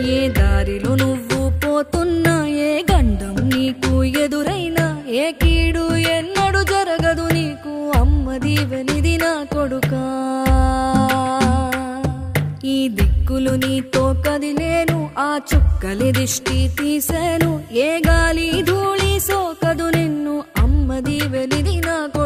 ఏ దారిలో నువ్వు పోతున్నా, ఏ గండం నీకు ఎదురైనా, ఏ కీడు ఎన్నడు జరగదు నీకు, అమ్మ దీవెనిది నా కొడుకా. ఈ దిక్కులు నీతో కదిలేను, ఆ చుక్కలి దిష్టి తీసేను, ఏ గాలి ధూళి సోకదు నిన్ను, అమ్మ దీవెనిది నా కొడుకా.